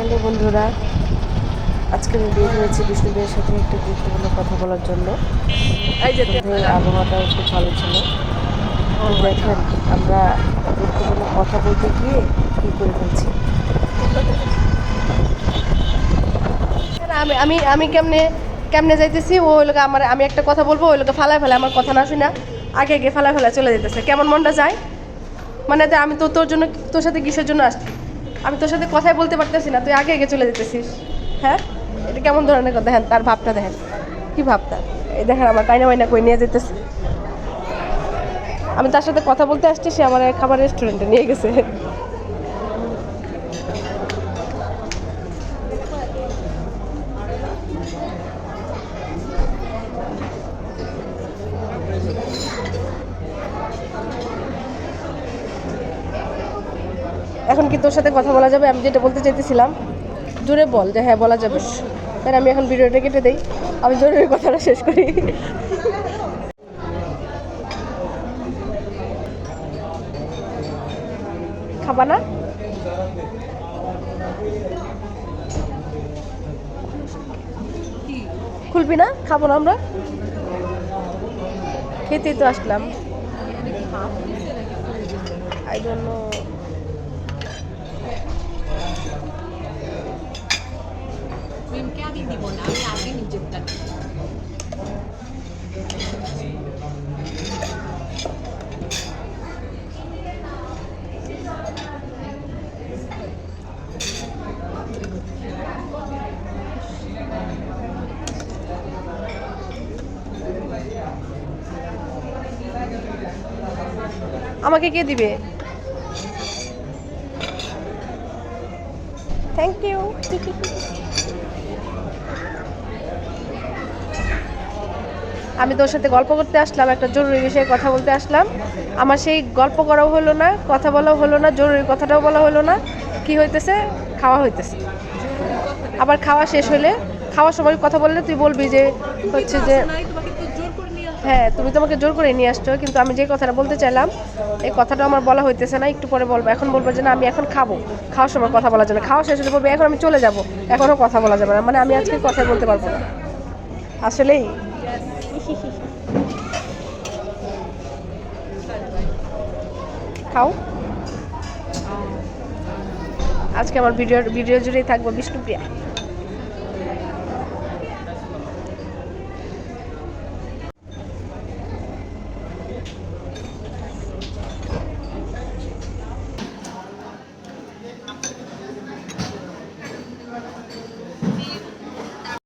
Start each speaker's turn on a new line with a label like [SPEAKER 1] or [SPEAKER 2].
[SPEAKER 1] Hello বন্ধুরা, আজকে আমি বের হয়েছি বিষ্ণুদের সাথে একটা গুরুত্বপূর্ণ কথা বলার জন্য। সন্ধ্যে আবহাওয়াটাও খুব ভালো ছিল। তো দেখেন আমরা গুরুত্বপূর্ণ কথা বলতে গিয়ে কী করে ফেলছি।
[SPEAKER 2] আমি আমি আমি কেমনে কেমনে যাইতেছি, ও ওই লোক আমার, আমি একটা কথা বলবো, ওই লোকে ফালায় ফেলে আমার কথা না শুনে আগে আগে ফালায় ফেলা চলে যেতেছে। কেমন মনটা যায়, মানে আমি তো তোর জন্য, তোর সাথে কিসের জন্য আসছি, আমি তোর সাথে কথাই বলতে পারতেছি না, তুই আগে আগে চলে যেতেছিস। হ্যাঁ, এটা কেমন ধরনের কথা? দেখেন তার ভাবটা, দেখেন কি ভাবটা। এই দেখেন আমার টাইনা মাইনা কই নিয়ে যেতেছে। আমি তার সাথে কথা বলতে আসছি, সে আমার খাবার রেস্টুরেন্টে নিয়ে গেছে। এখন কি তোর সাথে কথা বলা যাবে? আমি যেটা বলতে চাইতেছিলাম, জোরে বল যে হ্যাঁ বলা যাবে। তাই আমি এখন ভিডিওটা কেটে দেই, আমি জরুরি কথাটা শেষ করি। খাবা না? খুলবি না? খাবো না আমরা? খেতেই তো আসলাম। I don't know.
[SPEAKER 3] মিমকে আগে দিব না, আমি আগে নিজেরটা দিব।
[SPEAKER 2] আমাকে কে দিবে? Thank you. আমি তোর সাথে গল্প করতে আসলাম, একটা জরুরি বিষয়ে কথা বলতে আসলাম। আমার সেই গল্প করাও হলো না, কথা বলাও হলো না, জরুরি কথাটাও বলা হলো না। কি হইতেছে? খাওয়া হইতেছে। আবার খাওয়া শেষ হলে, খাওয়ার সময় কথা বললে তুই বলবি যে হচ্ছে যে হ্যাঁ তুমি তোমাকে জোর করে নিয়ে আসছো, কিন্তু আমি যে কথাটা বলতে চাইলাম এই কথাটা আমার বলা হইতেছে না, একটু পরে বলবো। এখন বলবো যে না আমি এখন খাবো, খাওয়ার সময় কথা বলা যাবে। খাওয়া শেষ হলে বলবো এখন আমি চলে যাব, এখনও কথা বলা যাবে না। মানে আমি আজকে কথা বলতে পারবো না আসলেই। খাও। আজকে আমার ভিডিও জুড়েই থাকবো বিষ্ণুপ্রিয়া।